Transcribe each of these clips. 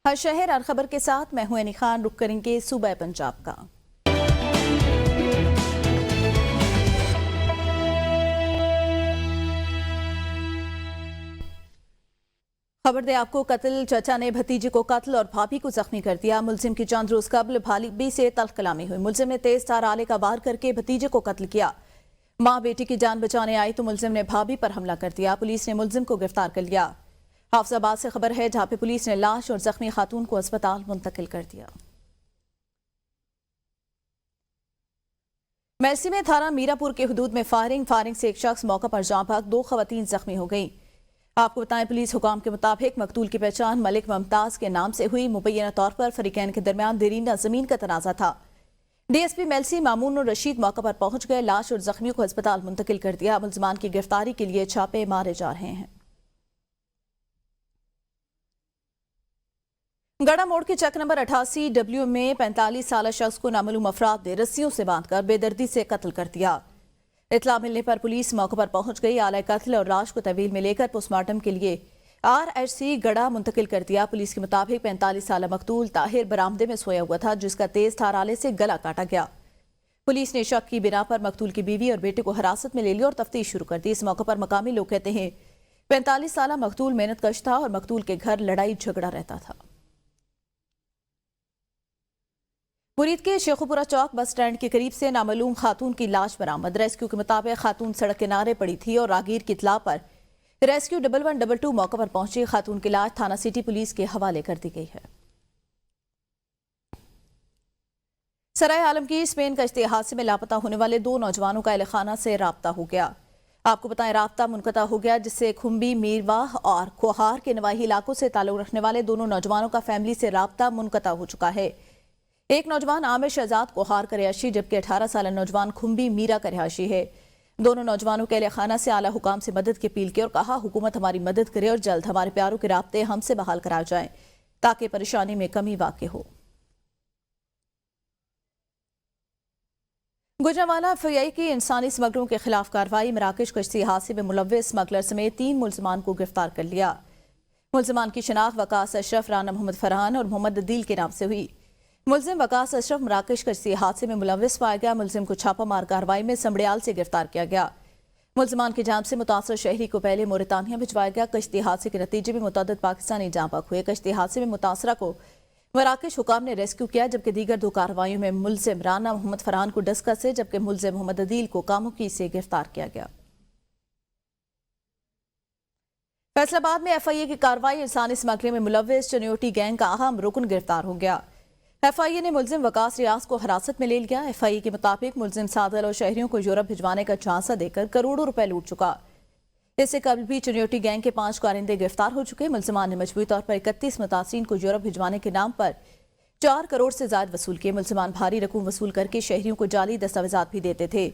ہر شہر ہر خبر کے ساتھ میں ہوں عینی خان، رخ کریں گے صوبہ پنجاب کا۔ خبر دیں آپ کو، قتل چچا نے بھتیجے کو قتل اور بھابھی کو زخمی کر دیا۔ ملزم کی چند روز قبل بھابھی سے تلخ کلامی ہوئی۔ ملزم نے تیز دھار آلے کا وار کر کے بھتیجے کو قتل کیا۔ ماں بیٹی کی جان بچانے آئی تو ملزم نے بھابھی پر حملہ کر دیا۔ پولیس نے ملزم کو گرفتار کر لیا۔ حافظ آباد سے خبر ہے، جہاں پہ پولیس نے لاش اور زخمی خاتون کو اسپتال منتقل کر دیا۔ میلسی میں تھانہ میرا پور کے حدود میں فائرنگ سے ایک شخص موقع پر جاں بحق، 2 خواتین زخمی ہو گئیں۔ آپ کو بتائیں، پولیس حکام کے مطابق مقتول کی پہچان ملک ممتاز کے نام سے ہوئی۔ مبینہ طور پر فریقین کے درمیان دیرینہ زمین کا تنازع تھا۔ ڈی ایس پی میلسی مامون الرشید موقع پر پہنچ گئے، لاش اور زخمیوں کو اسپتال منتقل کر دیا۔ ملزمان کی گرفتاری کے لیے چھاپے مارے جا رہے ہیں۔ گڑھا موڑ کے چک نمبر 88W میں 45 سالہ شخص کو نامعلوم افراد نے رسیوں سے باندھ کر بے دردی سے قتل کر دیا۔ اطلاع ملنے پر پولیس موقع پر پہنچ گئی۔ آلہ قتل اور لاش کو تحویل میں لے کر پوسٹ مارٹم کے لیے RHC گڑھا منتقل کر دیا۔ پولیس کے مطابق 45 سالہ مقتول طاہر برآمدے میں سویا ہوا تھا، جس کا تیز دھار آلے سے گلا کاٹا گیا۔ پولیس نے شک کی بنا پر مقتول کی بیوی اور بیٹے کو حراست میں لے لی اور تفتیش شروع کر دی۔ اس موقع پر مقامی لوگ کہتے ہیں 45 سالہ مقتول محنت کش تھا اور مقتول کے گھر لڑائی جھگڑا رہتا تھا۔ مرید کے شیخوپورہ چوک بس سٹینڈ کے قریب سے نامعلوم خاتون کی لاش برآمد۔ ریسکیو کے مطابق خاتون سڑک کنارے پڑی تھی اور راہگیر کی اطلاع پر ریسکیو 1122 موقع پر پہنچی۔ خاتون کی لاش تھانہ سٹی پولیس کے حوالے کر دی گئی ہے۔ سرائے عالمگیر اسپین کشتی حادثے میں لاپتہ ہونے والے 2 نوجوانوں کا اہل خانہ سے رابطہ ہو گیا۔ آپ کو بتائیں، رابطہ منقطع ہو گیا، جس سے کھمبی، میرواہ اور کھوہار کے نواحی علاقوں سے تعلق رکھنے والے دونوں نوجوانوں کا فیملی سے رابطہ منقطع ہو چکا ہے۔ ایک نوجوان عامر شہزاد کھوہار کا رہائشی جبکہ 18 سالہ نوجوان کھمبی میرا کا رہائشی ہے۔ دونوں نوجوانوں کے اہل خانہ سے اعلیٰ حکام سے مدد کی اپیل کی اور کہا حکومت ہماری مدد کرے اور جلد ہمارے پیاروں کے رابطے ہم سے بحال کرائے جائیں تاکہ پریشانی میں کمی واقع ہو۔ گوجرانوالہ FII کی انسانی اسمگلروں کے خلاف کارروائی۔ مراکش کشتی حادثے میں ملوث اسمگلر سمیت 3 ملزمان کو گرفتار کر لیا۔ ملزمان کی شناخت وقاص اشرف، رانا محمد فرحان اور محمد عدیل کے نام سے ہوئی۔ ملزم وقاص اشرف مراکش کشتی حادثے میں ملوث پایا گیا۔ ملزم کو چھاپہ مار کارروائی میں سمڑیال سے گرفتار کیا گیا۔ ملزمان کی جانب سے متاثرہ شہری کو پہلے موریتانیہ بھجوایا گیا۔ کشتی حادثے کے نتیجے میں متعدد پاکستانی جاں بحق ہوئے۔ کشتی حادثے میں متاثرہ کو مراکش حکام نے ریسکیو کیا، جبکہ دیگر 2 کارروائیوں میں ملزم رانا محمد فرحان کو ڈسکس سے جبکہ ملزم محمد عدیل کو کاموکی سے گرفتار کیا گیا۔ فیصل آباد میں FII کی کارروائی۔ انسانی اسمگلنگ میں ملوث چنیوٹی گینگ کا اہم رکن گرفتار ہو گیا۔ FII نے ملزم وقاص ریاض کو حراست میں لے لیا۔ FII کے مطابق ملزم سادل اور شہریوں کو یورپ بھجوانے کا جھانسا دے کر کروڑوں روپے لوٹ چکا۔ اس سے قبل بھی چنیوٹی گینگ کے 5 کارندے گرفتار ہو چکے۔ ملزمان نے مجموعی طور پر 31 متاثرین کو یورپ بھجوانے کے نام پر 4 کروڑ سے زائد وصول کیے۔ ملزمان بھاری رقوم وصول کر کے شہریوں کو جعلی دستاویزات بھی دیتے تھے۔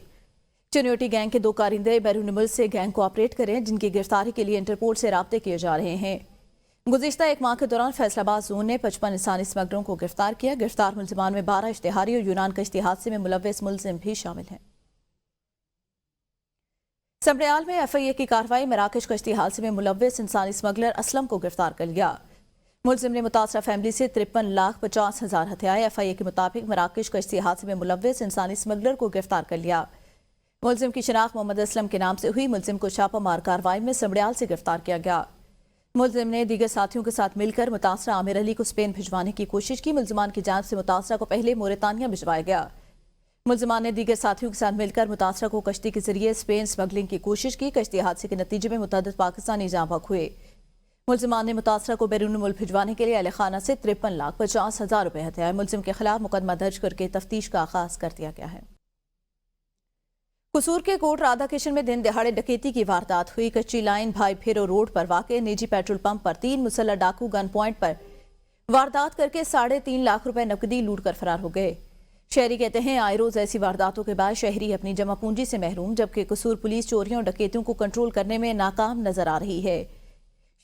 چنیوٹی گینگ کے 2 کارندے بیرون ملک سے گینگ کو آپریٹ کریں، جن کی گرفتاری کے لیے انٹرپول سے رابطے کیے جا رہے ہیں۔ گزشتہ 1 ماہ کے دوران فیصل آباد زون نے 55 انسانی اسمگلروں کو گرفتار کیا۔ گرفتار ملزمان میں 12 اشتہاری اور یونان کشتی حادثے میں ملوث ملزم بھی شامل ہیں۔ سمڑیال میں FII کی کارروائی۔ مراکش کشتی حادثے میں ملوث انسانی اسمگلر اسلم کو گرفتار کر لیا۔ ملزم نے متاثرہ فیملی سے 53,50,000 ہتھیائے۔ FII کے مطابق مراکش کشتی حادثے میں ملوث انسانی اسمگلر کو گرفتار کر لیا۔ ملزم کی شناخت محمد اسلم کے نام سے ہوئی۔ ملزم کو چھاپہ مار کارروائی میں سمڑیال سے گرفتار کیا گیا۔ ملزم نے دیگر ساتھیوں کے ساتھ مل کر متاثرہ عامر علی کو اسپین بھجوانے کی کوشش کی۔ ملزمان کی جانب سے متاثرہ کو پہلے موریتانیہ بھجوایا گیا۔ ملزمان نے دیگر ساتھیوں کے ساتھ مل کر متاثرہ کو کشتی کے ذریعے اسپین اسمگلنگ کی کوشش کی۔ کشتی حادثے کے نتیجے میں متعدد پاکستانی جاں بحق ہوئے۔ ملزمان نے متاثرہ کو بیرون ملک بھجوانے کے لیے اہل خانہ سے 53,50,000 روپے ہتھیائے۔ ملزم کے خلاف مقدمہ درج کر کے تفتیش کا آغاز کر دیا گیا ہے۔ قصور کے کوٹ رادھا کشن میں دن دہاڑے ڈکیتی کی واردات ہوئی۔ کچی لائن بھائی پھیرو روڈ پر واقع نجی پیٹرول پمپ پر 3 مسلح ڈاکو گن پوائنٹ پر واردات کر کے 3.5 لاکھ روپے نقدی لوٹ کر فرار ہو گئے۔ شہری کہتے ہیں آئے روز ایسی وارداتوں کے بعد شہری اپنی جمع پونجی سے محروم، جبکہ قصور پولیس چوریوں اور ڈکیتوں کو کنٹرول کرنے میں ناکام نظر آ رہی ہے۔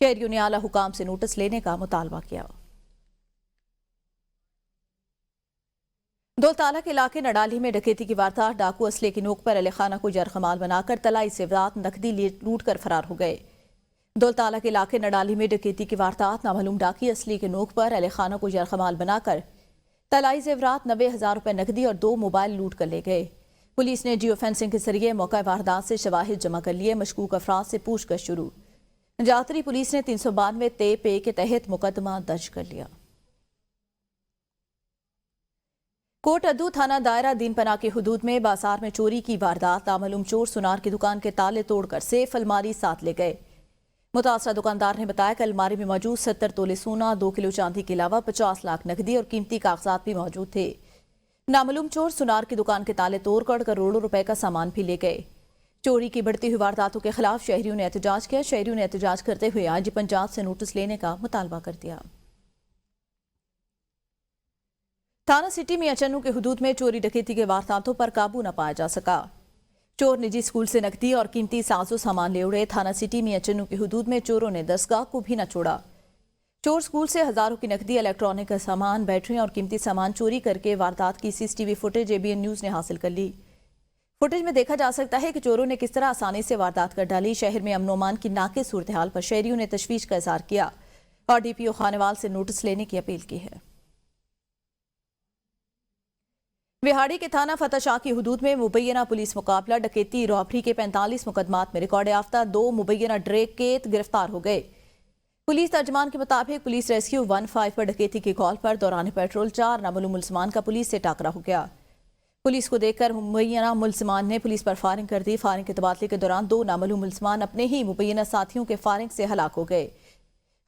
شہریوں نے اعلیٰ حکام سے نوٹس لینے کا مطالبہ کیا۔ دولتالہ کے علاقے نڈالی میں ڈکیتی کی واردات۔ ڈاکو اسلحے کی نوک پر اہل خانہ کو یرغمال بنا کر طلائی زیورات نقدی لوٹ کر فرار ہو گئے۔ दौलताला के इलाके नडाली में डकैती की वारदात। नामालूम डाकी असली के नोक पर अहले खाना को यरखमाल बनाकर तलाई जेवरात 90,000 रुपए नकदी और 2 मोबाइल लूट कर ले गए। पुलिस ने जियो फेंसिंग के जरिए मौका वारदात से शवाहिद जमा कर लिए। मशकूक अफराद से पूछताछ शुरू। जातरी पुलिस ने 392 ते के तहत मुकदमा दर्ज कर लिया। कोट अद्दू थाना दायरा दीन पना के हुदूद में बाजार में चोरी की वारदात। नामालूम चोर सुनार की दुकान के ताले तोड़कर सेफ अलमारी साथ ले गए। मुतासरा दुकानदार ने बताया कि अलमारी में मौजूद 70 तोले सोना, 2 किलो चांदी के अलावा 50 लाख नकदी और कीमती कागजात भी मौजूद थे। नामालूम चोर सुनार की दुकान के ताले तोड़कर करोड़ों रुपए का सामान भी ले गए। चोरी की बढ़ती हुई वारदातों के खिलाफ शहरियों ने एहतजाज किया। शहरियों ने एहतजाज करते हुए आईजी पंजाब से नोटिस लेने का मुतालबा कर दिया। थाना सिटी में अचन्नू के हुदूद में चोरी डकैती के वारदातों पर काबू न पाया जा सका। चोर निजी स्कूल से नकदी और कीमती साजो सामान ले उड़े। थाना सिटी में अचन्नू के हुदूद में चोरों ने दरगाह को भी न छोड़ा। चोर स्कूल से हजारों की नकदी, इलेक्ट्रॉनिक का सामान, बैटरियां और कीमती सामान चोरी करके वारदात की सीसीटीवी फुटेज एबीएन न्यूज ने हासिल कर ली। फुटेज में देखा जा सकता है कि चोरों ने किस तरह आसानी से वारदात कर डाली। शहर में अमन ओमान की नाक़िस सूरत हाल पर शहरियों ने तशवीश का इजहार किया और डीपीओ खानेवाल से नोटिस लेने की अपील की है। विहाड़ी के थाना फतह शाह की हुदूद में मुबैना पुलिस मुकाबला। डकैती रॉबरी के 45 मुकदमात में रिकॉर्ड याफ्ता 2 मुबैना ड्रेकेत गिरफ्तार हो गए। पुलिस तर्जमान के मुताबिक पुलिस रेस्क्यू 15 पर डकैती की कॉल पर दौरान पेट्रोल 4 नामालूम मुल्ज़िमान का पुलिस से टाकरा हो गया। पुलिस को देखकर मुबैना मुल्ज़िमान ने पुलिस पर फायरिंग कर दी। फायरिंग के तबादले के दौरान 2 नामालूम मुल्ज़िमान अपने ही मुबैना साथियों के फायरिंग से हलाक हो गए।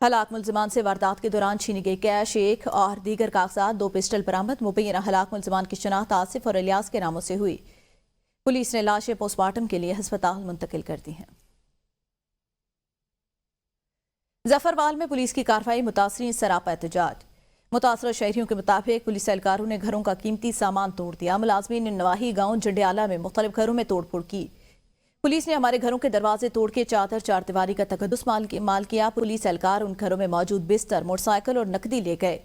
हलाक मुल्ज़िमान से वारदात के दौरान छीनी गई कैश, 1 और दीगर कागजात, 2 पिस्टल बरामद। मुबैना हलाक मुल्ज़िमान की शनाख्त आसिफ और इलियास के नामों से हुई। पुलिस ने लाशें पोस्टमार्टम के लिए अस्पताल मुंतकिल कर दी हैं। जफरवाल में पुलिस की कार्रवाई, मुतासरीन सरापा एहतजाज। मुतासरा शहरियों के मुताबिक पुलिस एहलकारों ने घरों का कीमती सामान तोड़ दिया। मुलाजमीन ने नवाही गांव जंडियाला में मुख्तलिफ घरों में तोड़फोड़ की। पुलिस ने हमारे घरों के दरवाजे तोड़ के चादर चारदीवारी का तकद्दुस माल किया। पुलिस एहलकार उन घरों में मौजूद बिस्तर, मोटरसाइकिल और नकदी ले गए।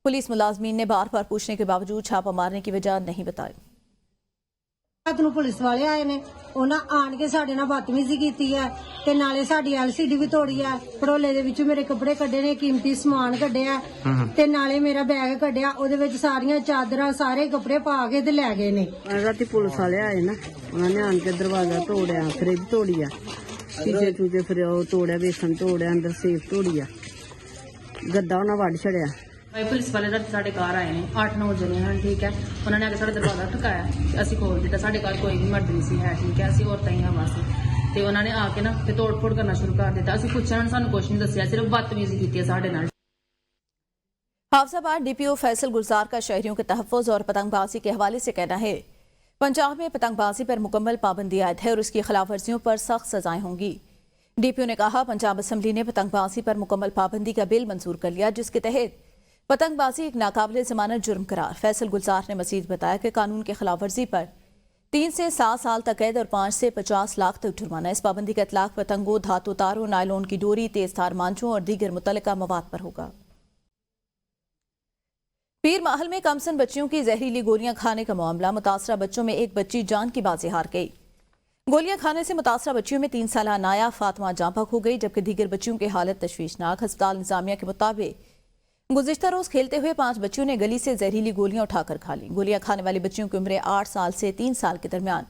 पुलिस मुलाजमीन ने बार बार पूछने के बावजूद छापा मारने की वजह नहीं बताई। पुलिस वाले आए ने उन्हें आन के साडे नाल बदतमीजी कीती है ते नाले साडी एलसीडी भी तोड़ी है। पड़ोले दे विचों मेरे कपड़े कड्ढे ने, कीमती समान कड्ढिया ते नाले मेरा बैग कड्ढिया, ओदे विच सारियां चादरां सारे कपड़े पा के ते लै गए ने। राती पुलिस वाले आए ना, उन्होंने आन के दरवाजा तोड़िया, फ्रिज तोड़िया, शीशे चूजे फिर तोड़िया, बेसन तोड़िया, अंदर सेफ तोड़िया, गद्दा उन्हें वड्ढ छड़िया। पुलिस वाले रात साढ़े घर आए हैं, 8-9 जने हैं, ठीक है। उन्होंने आके साढ़ा दरवाजा ठकाया, असी खोल दिता। साढ़े घर कोई भी मर्द नहीं सी है, ठीक है, असी औरतां ही हवा सी ते उन्होंने आके ना ते तोड़ फोड़ करना शुरू कर दिता। असी पुछया, उन्होंने सानू कुछ नहीं दसिया, सिर्फ बदतमीजी की साढ़े नाल। हाफजाबाद डीपीओ फैसल गुलजार का शहरियों के तहफ़्फ़ुज़ और पतंगबाजी के हवाले से कहना है, पंजाब में पतंगबाजी पर मुकम्मल पाबंदी आयद है और उसकी खिलाफ वर्जियों पर सख्त सजाएं होंगी। डीपीओ ने कहा, पंजाब असम्बली ने पतंगबाजी पर मुकम्मल पाबंदी का बिल मंजूर कर लिया, जिसके तहत पतंगबाजी एक नाकाबिले जमानत जुर्म करार। फैसल गुलजार ने मजीद बताया कि कानून के खिलाफ वर्जी पर 3 से 7 साल तक कैद और 5 से 50 लाख तक जुर्माना। इस पाबंदी का इतलाक पतंगों, धातु तारों, नायलॉन की डोरी, तेज धार मांझों और दीगर मुतल्लिका मवाद पर होगा। पीर महल में कमसन बच्चियों की जहरीली गोलियां खाने का मामला। मुतासरा बच्चों में एक बच्ची जान की बाजी हार गई। गोलियां खाने से मुतासरा बच्चियों में 3 साल नाया फातिमा जाँ बहक हो गई, जबकि दीगर बच्चियों की हालत तशवीशनाक। अस्पताल इंतजामिया के मुताबिक गुज़िश्ता रोज खेलते हुए 5 बच्चियों ने गली से जहरीली गोलियां उठाकर खा ली। गोलियां खाने वाली बच्चियों की उम्र 8 साल से 3 साल के दरमियान।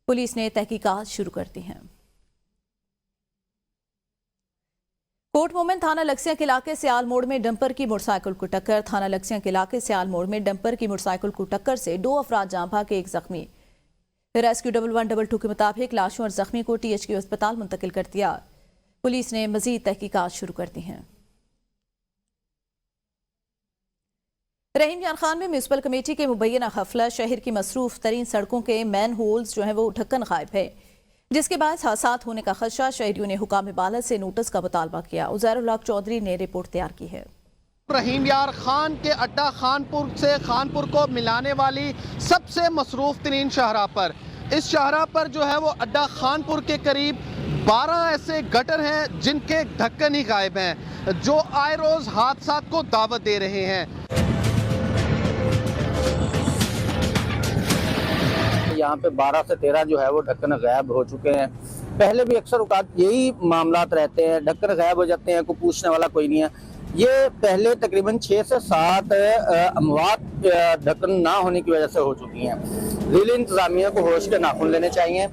पुलिस ने तहकीकात शुरू कर दी हैं। कोट मोमिन थाना लक्सियां के इलाके से आल मोड़ में डंपर की मोटरसाइकिल को टक्कर। थाना लक्सियां के इलाके से आल मोड़ में डंपर की मोटरसाइकिल को टक्कर से 2 अफराद जाँ बहक, 1 जख्मी। रेस्क्यू 1122 के मुताबिक लाशों और जख्मी को THQ अस्पताल मुंतकिल कर दिया। पुलिस ने मजीद तहकीकात शुरू कर दी हैं। रहीम जान खान में म्यूनसिपल कमेटी के मुबैना खफला, शहर की मसरूफ तरीन सड़कों के मैन होल्स जो है वो ढक्कन गायब है, जिसके बाद हादसात होने का खदशा। शहरियों ने हुकाम बाला से नोटिस का मुतालबा किया। उज़ैरुल हक चौधरी ने रिपोर्ट तैयार की है। रहीम यार खान के अड्डा खानपुर से खानपुर को मिलाने वाली सबसे मसरूफ तरीन शाहराह पर, इस शाहराह पर जो है वो अड्डा खानपुर के करीब 12 ऐसे गटर हैं जिनके ढक्कन ही गायब हैं, जो आए रोज हादसात को दावत दे रहे हैं। यहाँ पे 12 से 13 जो है वो ढक्कन गायब हो चुके हैं। पहले भी अक्सर औकात यही मामलात रहते हैं, ढक्कन गायब हो जाते हैं, कोई पूछने वाला कोई नहीं है। ये पहले तकरीबन 6 से 7 अमवात ढक्कन ना होने की वजह से हो चुकी हैं। ज़िली इंतज़ामिया को होश के नाखून लेने चाहिए।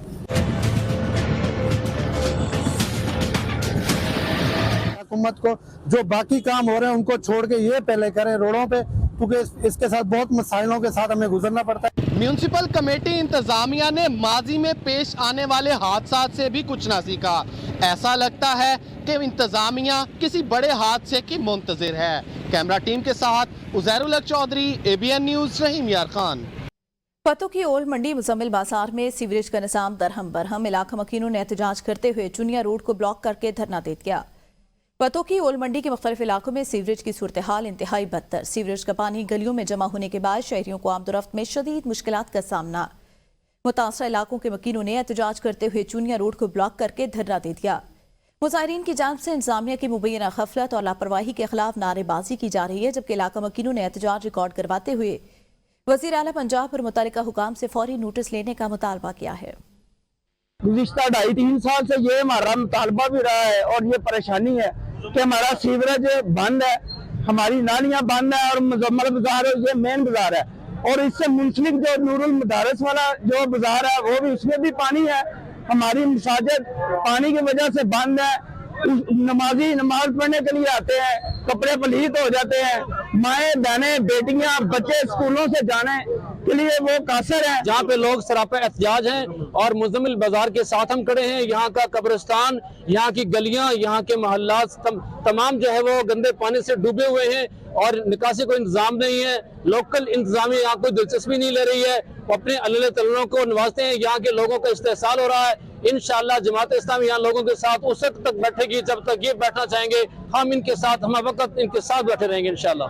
हुकूमत को जो बाकी काम हो रहे हैं उनको छोड़ के ये पहले करें रोडों पे, क्योंकि इसके साथ बहुत मसाइलों के साथ हमें गुजरना पड़ता है। म्यूनसिपल कमेटी इंतजामिया ने माजी में पेश आने वाले हादसात से भी कुछ ना सीखा। ऐसा लगता है कि इंतजामिया किसी बड़े हादसे की मुंतजिर है। कैमरा टीम के साथ उज़ैरुल हक चौधरी, ABN न्यूज़, रहीम यार खान। पतों की ओल्ड मंडी मुजम्मिल बाजार में सीवरेज का निजाम दरहम बरहम। इलाका मकीनों ने एहतजाज करते हुए चुनिया रोड को ब्लॉक करके धरना दे दिया। पतों की ओल्ड मंडी के मुख्तलिफ इलाकों में सीवरेज की सूरत हाल इंतहाई बदतर। सीवरेज का पानी गलियों में जमा होने के बाद शहरियों को आमदोरफ्त में शदीद मुश्किलात का सामना। मुतासरा इलाकों के मकीनों ने एहतजाज करते हुए चुनिया रोड को ब्लॉक करके धरना दे दिया। मुजाहिरीन की जानिब से इंतजामिया की मुबैना गफलत और लापरवाही के खिलाफ नारेबाजी की जा रही है, जबकि इलाका मकीनों ने एहतजाज रिकॉर्ड करवाते हुए वज़ीर आला पंजाब पर मुतल्लिका हुकाम से फौरी नोटिस लेने का मुतालबा किया है। गुज़िश्ता 2.5-3 साल से ये हमारा मुतालबा भी रहा है और ये परेशानी है कि हमारा सीवरेज बंद है, हमारी नालियां बंद है और मुजम्मल बाजार ये मेन बाजार है, और इससे मुंसलिक जो नूरुल मदारिस वाला जो बाजार है वो भी, उसमें भी पानी है। हमारी मसाजिद पानी की वजह से बंद है। नमाजी नमाज पढ़ने के लिए आते हैं, कपड़े पलीत हो जाते हैं, माएँ बहनें बेटियां बच्चे स्कूलों से जाने के लिए वो कासर है। जहाँ पे लोग सरापा एहतजाज हैं और मुजम्मिल बाजार के साथ हम खड़े हैं। यहाँ का कब्रिस्तान, यहाँ की गलियाँ, यहाँ के मोहल्लात तमाम जो है वो गंदे पानी से डूबे हुए हैं और निकासी को इंतजाम नहीं है। लोकल इंतजामिया यहाँ कोई दिलचस्पी नहीं ले रही है, वो अपने अल्लाह तल्लों को नवाजते हैं। यहाँ के लोगों का इस्तेहसाल हो रहा है। इंशाअल्लाह जमात इस्लामी यहाँ लोगों के साथ उस वक्त तक बैठेगी जब तक ये बैठना चाहेंगे, हम इनके साथ हम वक्त इनके साथ बैठे रहेंगे इंशाअल्लाह।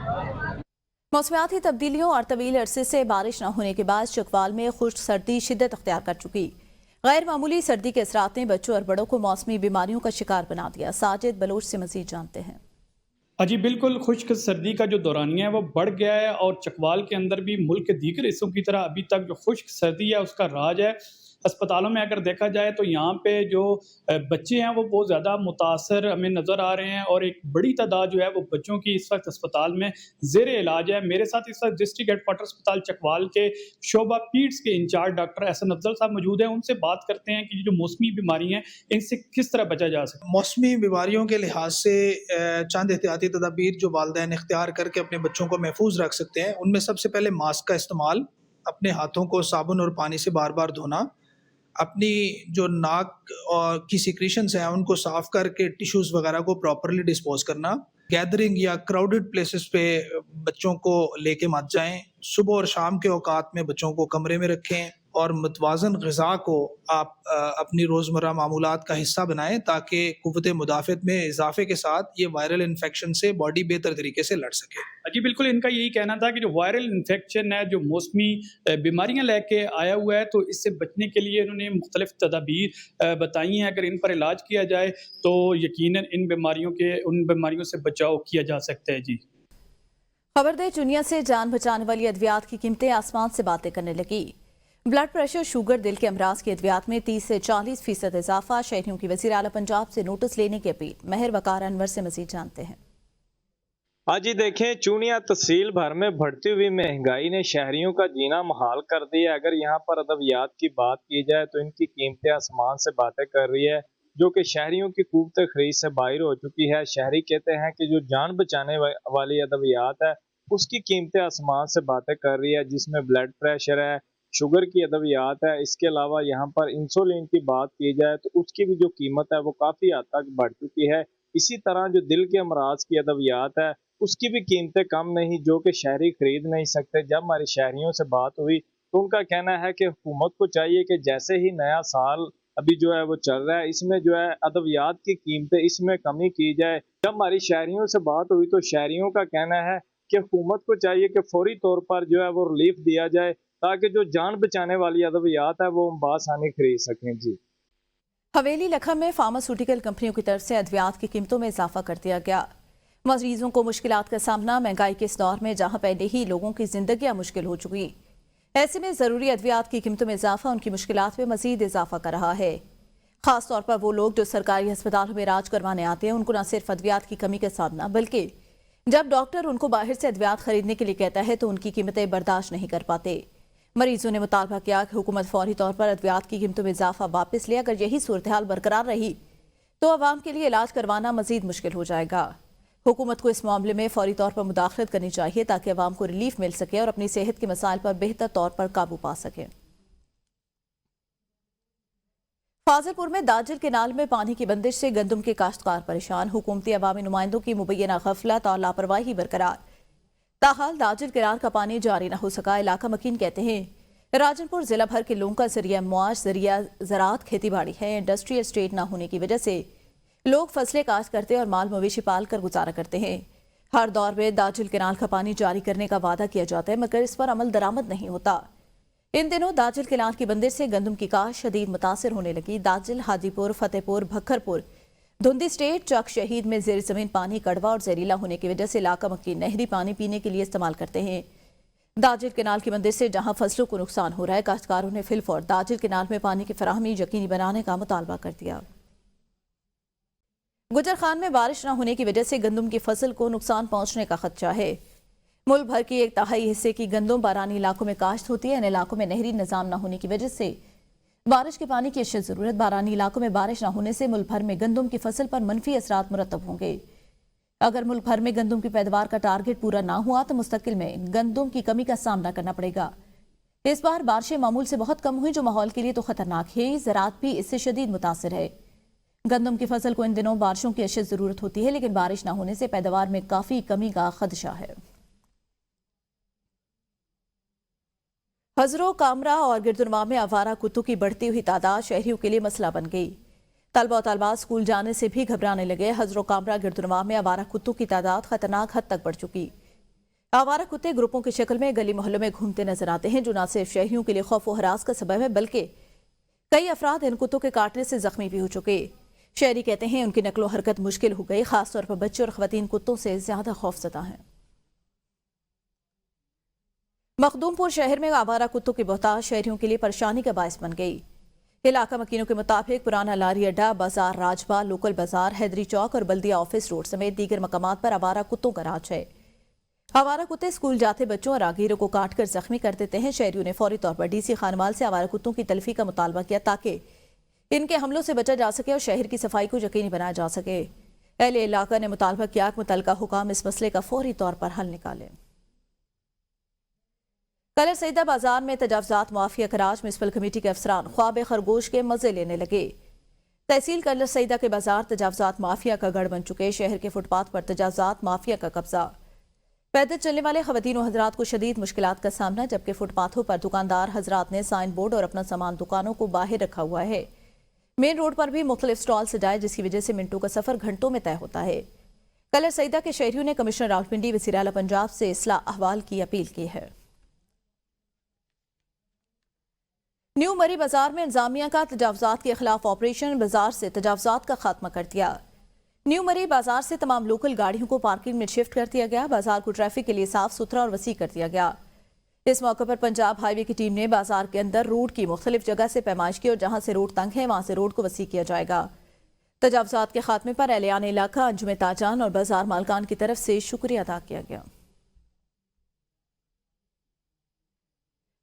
मौसमियाती तब्दीलियों और तवील अरसे से बारिश न होने के बाद चकवाल में खुश्क सर्दी शिद्दत अख्तियार कर चुकी। गैर मामूली सर्दी के असरात ने बच्चों और बड़ों को मौसमी बीमारियों का शिकार बना दिया। साजिद बलोच से मजीद जानते हैं। जी बिल्कुल, खुश्क सर्दी का जो दौरानिया है वो बढ़ गया है और चकवाल के अंदर भी मुल्क के दीगर हिस्सों की तरह अभी तक जो खुश्क सर्दी है उसका राज है। अस्पतालों में अगर देखा जाए तो यहाँ पे जो बच्चे हैं वो बहुत ज़्यादा मुतासर हमें नज़र आ रहे हैं और एक बड़ी तादाद जो है वो बच्चों की इस वक्त अस्पताल में ज़ेर इलाज है। मेरे साथ इस वक्त डिस्ट्रिक्ट हेडक्वार्टर अस्पताल चकवाल के शोबा पीड्स के इंचार्ज डॉक्टर एहसन अफजल साहब मौजूद हैं। उनसे बात करते हैं कि जो मौसमी बीमारी हैं इनसे किस तरह बचा जा सकता है। मौसमी बीमारियों के लिहाज से चंद एहतियाती तदाबीर जो वालिदैन इख्तियार करके अपने बच्चों को महफूज रख सकते हैं, उनमें सबसे पहले मास्क का इस्तेमाल, अपने हाथों को साबुन और पानी से बार बार धोना, अपनी जो नाक और की सिक्रीशंस हैं उनको साफ करके टिश्यूज़ वगैरह को प्रॉपरली डिस्पोज करना, गैदरिंग या क्राउडेड प्लेसेस पे बच्चों को लेके मत जाएं, सुबह और शाम के औकात में बच्चों को कमरे में रखें और मुतवाज़न ग़िज़ा को आप अपनी रोज़मर्रा मामूलात का हिस्सा बनाएं ताकि क़ुव्वत मुदाफ़त में इजाफे के साथ ये वायरल इन्फेक्शन से बॉडी बेहतर तरीके से लड़ सके। जी बिल्कुल, इनका यही कहना था कि जो वायरल इन्फेक्शन है जो मौसमी बीमारियां लेके आया हुआ है तो इससे बचने के लिए इन्होंने मुख्तलिफ तदाबीर बताई हैं। अगर इन पर इलाज किया जाए तो यकीनन उन बीमारियों से बचाव किया जा सकता है। जी खबर दे दुनिया से जान बचाने वाली अद्वियात की कीमतें आसमान से बातें करने लगी। ब्लड प्रेशर, शुगर, दिल के अमराज की अद्वियात में 30 से 40% इजाफा। शहरियों की वज़ीर आला पंजाब से नोटिस लेने की अपील। महर वकार अनवर से मजीद जानते हैं। आज ही देखें, चूनिया तहसील भर में बढ़ती हुई महंगाई ने शहरियों का जीना मुहाल कर दिया। अगर यहाँ पर अद्वियात की बात की जाए तो इनकी कीमतें आसमान से बातें कर रही है, जो कि शहरियों की क़ुव्वत खरीद से बाहर हो चुकी है। शहरी कहते हैं कि जो जान बचाने वाली अद्वियात है उसकी कीमतें आसमान से बातें कर रही है, जिसमें ब्लड प्रेशर है, शुगर की अद्वियात है। इसके अलावा यहाँ पर इंसुलिन की बात की जाए तो उसकी भी जो कीमत है वो काफ़ी हद तक बढ़ चुकी है। इसी तरह जो दिल के अमराज की अद्वियात है उसकी भी कीमतें कम नहीं, जो कि शहरी खरीद नहीं सकते। जब हमारे शहरियों से बात हुई तो उनका कहना है कि हुकूमत को चाहिए कि जैसे ही नया साल अभी जो है वो चल रहा है, इसमें जो है अद्वियात की कीमतें इसमें कमी की जाए। जब हमारी शहरियों से बात हुई तो शहरियों का कहना है कि हुकूमत को चाहिए कि फौरी तौर पर जो है वो रिलीफ दिया जाए ताकि जो जान बचाने वाली अद्वियात है वो हम बासानी खरीद सकें। जी हवेली लखम में फार्मास्यूटिकल कंपनियों की तरफ से अद्वियात की कीमतों में इजाफा कर दिया गया। मरीजों को मुश्किलात का सामना महंगाई के इस दौर में जहां पहले ही लोगों की जिंदगियां मुश्किल हो चुकी, ऐसे में जरूरी अद्वियात की कीमतों में इजाफा उनकी मुश्किलात में मजीद इजाफा कर रहा है। खास तौर पर वो लोग जो सरकारी अस्पतालों में इलाज करवाने आते हैं, उनको न सिर्फ अद्वियात की कमी का सामना, बल्कि जब डॉक्टर उनको बाहर से अद्वियात खरीदने के लिए कहता है तो उनकी कीमतें बर्दाश्त नहीं कर पाते। मरीजों ने मुतालबा किया कि हुकूमत फौरी तौर पर अद्वियात की कीमतों में इजाफा वापस ले। अगर यही सूरत हाल बरकरार रही तो अवाम के लिए इलाज करवाना मजीद मुश्किल हो जाएगा। हुकूमत को इस मामले में फौरी तौर पर मुदाखलत करनी चाहिए ताकि अवाम को रिलीफ मिल सके और अपनी सेहत के मसाइल पर बेहतर तौर पर काबू पा सके। फाजिलपुर में दाजिल केनाल में पानी की बंदिश से गंदम के काश्तकार परेशान। हुकूमती अवामी नुमाइंदों की मुबैना गफलत और लापरवाही बरकरार। ताहाल दाजिल केनाल का पानी जारी न हो सका। इलाका मकीन कहते हैं राजनपुर जिला भर के लोगों का जरिया मुआश जरिया ज़राअत खेती बाड़ी है। इंडस्ट्रियल स्टेट न होने की वजह से लोग फसलें काश्त करते और माल मवेशी पाल कर गुजारा करते हैं। हर दौर में दाजिल केनाल का पानी जारी करने का वादा किया जाता है मगर इस पर अमल दरामद नहीं होता। इन दिनों दाजिल केनाल की बंदिश से गंदम की काश्त शदीद मुतासिर होने लगी। दाजिल, हाजीपुर, फतेहपुर, भक्खरपुर, धुंधी स्टेट, चक शहीद में जेर जमीन पानी कड़वा और जहरीला होने की वजह से इलाका मकीन नहरी पानी पीने के लिए इस्तेमाल करते हैं। दाजिल केनाल की बंदिश से जहां फसलों को नुकसान हो रहा है, काश्तकारों ने फिलफौर दाजिल केनाल में पानी की फराहमी यकीनी बनाने का मुतालबा कर दिया। गुजर खान में बारिश न होने की वजह से गंदम की फसल को नुकसान पहुंचने का खदशा है। मुल्क भर की 1/3 हिस्से की गंदम बारानी इलाकों में काश्त होती है। इन इलाकों में नहरी निजाम न होने की वजह से बारिश के पानी की अशद जरूरत। बारानी इलाकों में बारिश न होने से मुल्क भर में गंदम की फसल पर मनफी असरात मुरतब होंगे। अगर मुल्क भर में गंदम की पैदावार का टारगेट पूरा ना हुआ तो मुस्तकिल में गंदम की कमी का सामना करना पड़ेगा। इस बार बारिशें मामूल से बहुत कम हुई जो माहौल के लिए तो खतरनाक है। ज़राअत भी इससे शदीद मुतासिर है। गंदम की फसल को इन दिनों बारिशों की अशद जरूरत होती है लेकिन बारिश न होने से पैदावार में काफी कमी का खदशा है। हजरो कामरा और गिरदुनवा में आवारा कुत्तों की बढ़ती हुई तादाद शहरियों के लिए मसला बन गई। तलबा और तलबात स्कूल जाने से भी घबराने लगे। हजरो कामरा गिरदुनवा में आवारा कुत्तों की तादाद खतरनाक हद तक बढ़ चुकी। आवारा कुत्ते ग्रुपों की शक्ल में गली मोहल्लों में घूमते नजर आते हैं जो न सिर्फ शहरियों के लिए खौफ व हरास का सबब है बल्कि कई अफराद इन कुत्तों के काटने से जख्मी भी हो चुके। शहरी कहते हैं उनकी नकलो हरकत मुश्किल हो गई, खासतौर पर बच्चे और खवातीन कुत्तों से ज्यादा खौफजदा हैं। मखदूमपुर शहर में आवारा कुत्तों की बहुतायत शहरियों के लिए परेशानी का बायस बन गई। इलाका मकीनों के मुताबिक पुराना लारी अड्डा, बाजार राजबा, लोकल बाजार, हैदरी चौक और बल्दिया ऑफिस रोड समेत दीगर मकामात पर आवारा कुत्तों का राज है। आवारा कुत्ते स्कूल जाते बच्चों और राहगीरों को काट कर जख्मी कर देते हैं। शहरियों ने फौरी तौर पर डीसी खानवाल से आवारा कुत्तों की तलफी का मुतालबा किया ताकि इनके हमलों से बचा जा सके और शहर की सफाई को यकीनी बनाया जा सके। अहले इलाका ने मुतालबा किया कि मुतल्लिका हुकाम इस मसले का फौरी तौर पर हल निकालें। कलर सईदा बाजार में तजावजात माफिया का राज। म्युनिसिपल कमेटी के अफसरान ख्वाब खरगोश के मजे लेने लगे। तहसील कलर सईदा के बाजार तजावजात माफिया का गढ़ बन चुके। शहर के फुटपाथ पर तजावजात माफिया का कब्जा। पैदल चलने वाले खवातीन और हजरात को शदीद मुश्किलात का सामना, जबकि फुटपाथों पर दुकानदार हजरात ने साइन बोर्ड और अपना सामान दुकानों को बाहर रखा हुआ है। मेन रोड पर भी मुख्तलिफ स्टॉल सजाए जिसकी वजह से मिनटों का सफर घंटों में तय होता है। कलर सईदा के शहरियों ने कमिश्नर रावलपिंडी वज़ीर आला पंजाब से इस्लाह अहवाल की अपील की है। न्यू मरी बाजार में इंतजामिया का तजावजात के खिलाफ ऑपरेशन। बाजार से तजावजात का खात्मा कर दिया। न्यू मरी बाजार से तमाम लोकल गाड़ियों को पार्किंग में शिफ्ट कर दिया गया। बाजार को ट्रैफिक के लिए साफ सुथरा और वसी कर दिया गया। इस मौके पर पंजाब हाईवे की टीम ने बाजार के अंदर रोड की मुख्तलिफ जगह से पैमाइश की और जहां से रोड तंग है वहां से रोड को वसी किया जाएगा। तजावजात के खात्मे पर एहलियान इलाका, अंजुम ताजान और बाजार मालकान की तरफ से शुक्रिया अदा किया गया।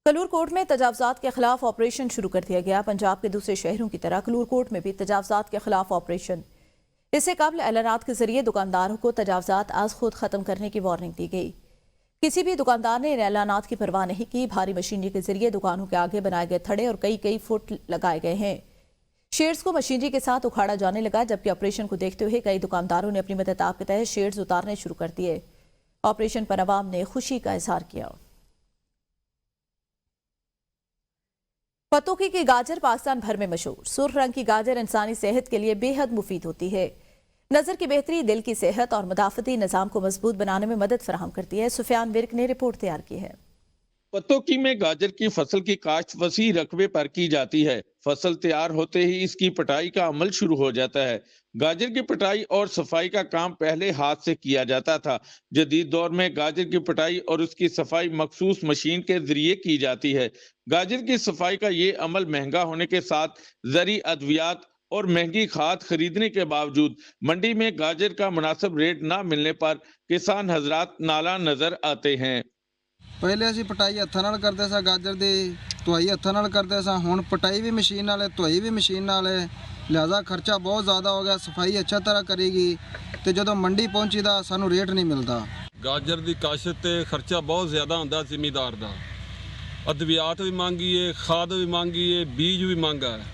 कलूरकोट में तजावजात के खिलाफ ऑपरेशन शुरू कर दिया गया। पंजाब के दूसरे शहरों की तरह कलूरकोट में भी तजावजात के खिलाफ ऑपरेशन। इससे कबल ऐलानात के जरिए दुकानदारों को तजावजात आज खुद खत्म करने की वार्निंग दी गई। किसी भी दुकानदार ने इन ऐलानात की परवाह नहीं की। भारी मशीनरी के जरिए दुकानों के आगे बनाए गए थड़े और कई फुट लगाए गए हैं। शेड्स को मशीनरी के साथ उखाड़ा जाने लगा, जबकि ऑपरेशन को देखते हुए कई दुकानदारों ने अपनी मदद के तहत शेड्स उतारने शुरू कर दिए। ऑपरेशन पर अवाम ने खुशी का इजहार किया। पत्तों की गाजर पाकिस्तान भर में मशहूर। सुर्ख रंग की गाजर इंसानी सेहत के लिए बेहद मुफीद होती है। नजर की बेहतरी, दिल की सेहत और मुदाफती निजाम को मजबूत बनाने में मदद फराहम करती है। सुफियान विर्क ने रिपोर्ट तैयार की है। पत्तों में गाजर की फसल की काश्त वसी रकबे पर की जाती है। फसल तैयार होते ही इसकी पटाई का अमल शुरू हो जाता है। गाजर की पटाई और सफाई का काम पहले हाथ से किया जाता था। जदीद दौर में गाजर की पटाई और उसकी सफाई मखसूस मशीन के जरिए की जाती है। गाजर की सफाई का ये अमल महंगा होने के साथ ज़री अद्वियात और महंगी खाद खरीदने के बावजूद मंडी में गाजर का मुनासिब रेट ना मिलने पर किसान हजरात नाला नजर आते हैं। ਪਹਿਲੇ ਅਸੀਂ ਪਟਾਈ ਹੱਥਾਂ ਨਾਲ ਕਰਦੇ ਸਾਂ ਗਾਜਰ ਦੀ, ਧੁਆਈ ਹੱਥਾਂ ਨਾਲ ਕਰਦੇ ਸਾਂ, ਹੁਣ ਪਟਾਈ ਵੀ ਮਸ਼ੀਨ ਨਾਲ ਹੈ, ਧੁਆਈ ਵੀ ਮਸ਼ੀਨ ਨਾਲ ਹੈ, ਲਿਹਾਜ਼ਾ ਖਰਚਾ ਬਹੁਤ ਜ਼ਿਆਦਾ ਹੋ ਗਿਆ। ਸਫਾਈ ਅੱਛਾ ਤਰ੍ਹਾਂ ਕਰੇਗੀ ਤੇ ਜਦੋਂ ਮੰਡੀ ਪਹੁੰਚੀਦਾ ਸਾਨੂੰ ਰੇਟ ਨਹੀਂ ਮਿਲਦਾ। ਗਾਜਰ ਦੀ ਕਾਸ਼ਤ ਤੇ ਖਰਚਾ ਬਹੁਤ ਜ਼ਿਆਦਾ ਹੁੰਦਾ ਜ਼ਿਮੀਦਾਰ ਦਾ। ਅਦਵਿਆਤ ਵੀ ਮੰਗੀਏ, ਖਾਦ ਵੀ ਮੰਗੀਏ, ਬੀਜ ਵੀ ਮੰਗਾ ਹੈ।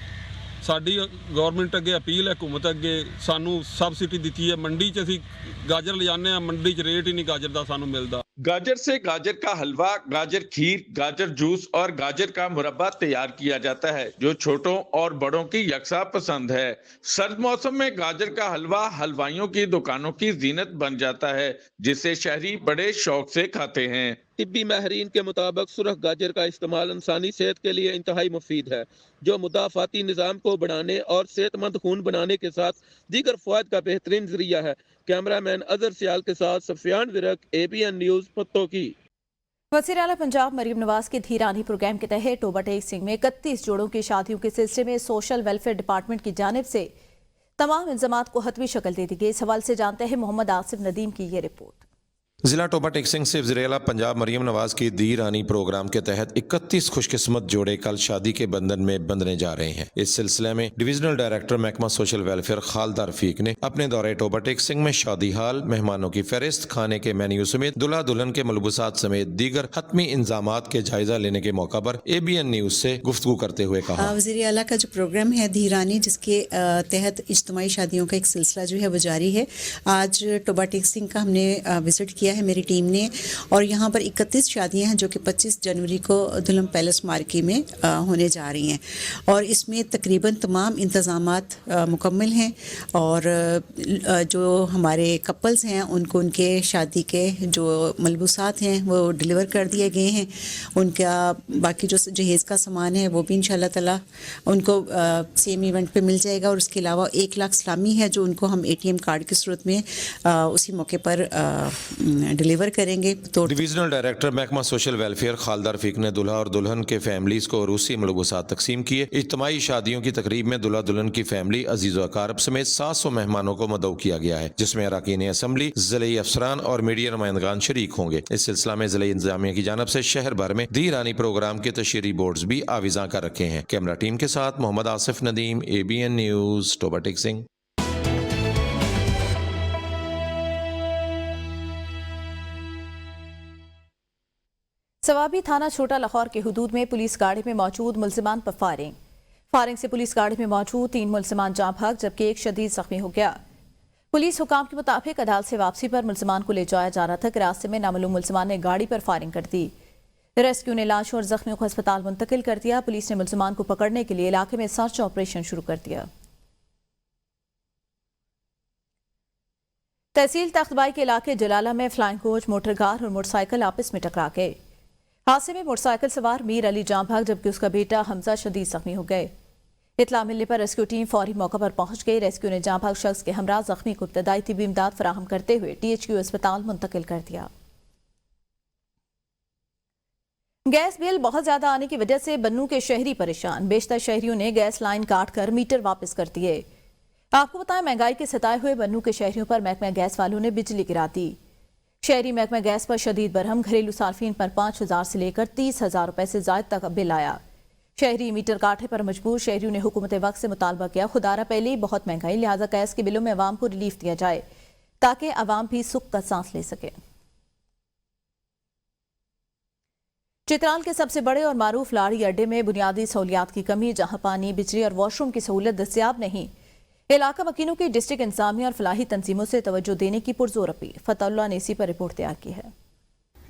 ਸਾਡੀ ਗਵਰਨਮੈਂਟ ਅੱਗੇ ਅਪੀਲ ਹੈ, ਹਕੂਮਤ ਅੱਗੇ, ਸਾਨੂੰ ਸਬਸਿਡੀ ਦਿੱਤੀ ਹੈ। ਮੰਡੀ 'ਚ ਅਸੀਂ गाजर ले जाने, मंडी च रेट ही नहीं गाजर का सानू मिलता। गाजर से गाजर का हलवा, गाजर खीर, गाजर जूस और गाजर का मुरब्बा तैयार किया जाता है जो छोटों और बड़ों की यकसा पसंद है। सर्द मौसम में गाजर का हलवा हलवाइयों की दुकानों की जीनत बन जाता है जिसे शहरी बड़े शौक से खाते हैं। तिब्बी माहरीन के मुताबिक सुरख गाजर का इस्तेमाल इंसानी सेहत के लिए इंतहाई मुफीद है, जो मुदाफाती निज़ाम को बढ़ाने और सेहतमंद खून बनाने के साथ दीगर फ़वाद का बेहतरीन जरिया है। कैमरामैन अजहर सियाल के साथ सफियान विरक, ABN न्यूज़, पत्तोकी। वज़ीर आला पंजाब मरीम नवाज के धीरानी प्रोग्राम के तहत टोबा टेक सिंह में 31 जोड़ों की शादियों के सिलसिले में सोशल वेलफेयर डिपार्टमेंट की जानिब से तमाम इंतजामात को हतमी शक्ल दे दी गई। इस हवाले से जानते हैं मोहम्मद आसिफ नदीम की ये रिपोर्ट। जिला टोबा टेक सिंह से वज़ीर आला पंजाब मरीम नवाज की दी रानी प्रोग्राम के तहत 31 खुशकिस्मत जोड़े कल शादी के बंधन में बंधने जा रहे हैं। इस सिलसिले में डिविजनल डायरेक्टर महकमा सोशल वेलफेयर खालदा रफीक ने अपने दौरे टोबा टेक सिंह में शादी हाल, मेहमानों की फहरिस्त, खाने के मेन्यू समेत दुल्हा दुल्हन के मलबूसात समेत दीगर हतमी इंतजामात के जायजा लेने के मौका पर ABN न्यूज से गुफ्तगू करते हुए कहा, वज़ीर आला का जो प्रोग्राम है धीरानी, जिसके तहत इज्तिमाई शादियों का एक सिलसिला जो है वो जारी है। आज टोबा टेक सिंह का हमने विजिट किया है मेरी टीम ने, और यहाँ पर 31 शादियाँ हैं जो कि 25 जनवरी को दुल्हन पैलेस मार्की में होने जा रही हैं, और इसमें तकरीबन तमाम इंतज़ामात मुकम्मल हैं, और जो हमारे कपल्स हैं उनको उनके शादी के जो मलबूसात हैं वो डिलीवर कर दिए गए हैं। उनका बाकी जो जहेज़ का सामान है वो भी इंशाल्लाह ताला उनको सेम इवेंट पे मिल जाएगा, और उसके अलावा 1 लाख सलामी है जो उनको हम ATM कार्ड की सूरत में उसी मौके पर डिलीवर करेंगे। तो डिविजनल डायरेक्टर महकमा सोशल वेलफेयर खालदा रफीक ने दूल्हा और दुल्हन के फैमिलीज को रूसी मलबूसात तकसीम किए। इज्तिमाई शादियों की तकरीब में दूल्हा दुल्हन की फैमिली, अजीज़ व अकारब समेत 700 मेहमानों को मदऊ किया गया है, जिसमें अरकान असम्बली, ज़िले अफसरान और मीडिया नुमाइंदगान शरीक होंगे। इस सिलसिला में ज़िले इंतजामिया की जानब से शहर भर में दी रानी प्रोग्राम के तशरीरी बोर्ड्स भी आविज़ा कर रखे हैं। कैमरा टीम के साथ मोहम्मद आसिफ नदीम, ABN न्यूज़, टोबा टेक सिंह। सवाबी थाना छोटा लाहौर के हुदूद में पुलिस गाड़ी में मौजूद मुल्जिमान पर फायरिंग से पुलिस गाड़ी में मौजूद 3 मुल्जिमान जाँ भाग जबकि एक शदीद जख्मी हो गया। पुलिस हुकाम के मुताबिक अदालत से वापसी पर मुल्जिमान को ले जाया जा रहा था कि रास्ते में नामालूम मुल्जिमान ने गाड़ी पर फायरिंग कर दी। रेस्क्यू ने लाशों और जख्मियों को अस्पताल मुंतकिल कर दिया। पुलिस ने मुल्जिमान को पकड़ने के लिए इलाके में सर्च ऑपरेशन शुरू कर दिया। तहसील तख्तबाई के इलाके जलाला में फ्लाइंग कोच, मोटर कार और मोटरसाइकिल आपस में टकरा गए। हादसे में मोटरसाइकिल सवार मीर अली जाँ भाग जबकि उसका बेटा हमजा शदीद जख्मी हो गए। इतला मिलने पर रेस्क्यू टीम फौरी मौका पर पहुंच गई। रेस्क्यू ने जाँ भाग शख्स के हमरा जख्मी को इब्तदाई तिब्बी इमदाद फराहम करते हुए THQ अस्पताल मुंतकिल कर दिया। गैस बिल बहुत ज्यादा आने की वजह से बन्नू के शहरी परेशान। बेशतर शहरियों ने गैस लाइन काट कर मीटर वापस कर दिए। आपको बताएं, महंगाई के सताए हुए बन्नू के शहरियों पर महकमा गैस वालों ने बिजली गिरा दी। शहरी महकमा गैस पर शदीद बरहम, घरेलू सार्फिन पर 5,000 से लेकर 30,000 रुपए से ज्यादा तक बिल आया। शहरी मीटर काटे पर मजबूर। शहरियों ने हुकूमत वक्त से मुतालबा किया, खुदारा पहले ही बहुत महंगाई, लिहाजा गैस के बिलों में अवाम को रिलीफ दिया जाए ताकि अवाम भी सुख का सांस ले सके। चित्राल के सबसे बड़े और मारूफ लाड़ी अड्डे में बुनियादी सहूलियात की कमी, जहां पानी, बिजली और वॉशरूम की सहूलत दस्तियाब नहीं। इलाका मकीनों की डिस्ट्रिक्ट इंतजामिया और फलाही तंजीमों से तवज्जो देने की पुरजोर अपील। फतहुल्लाह ने इसी पर रिपोर्ट तैयार की है।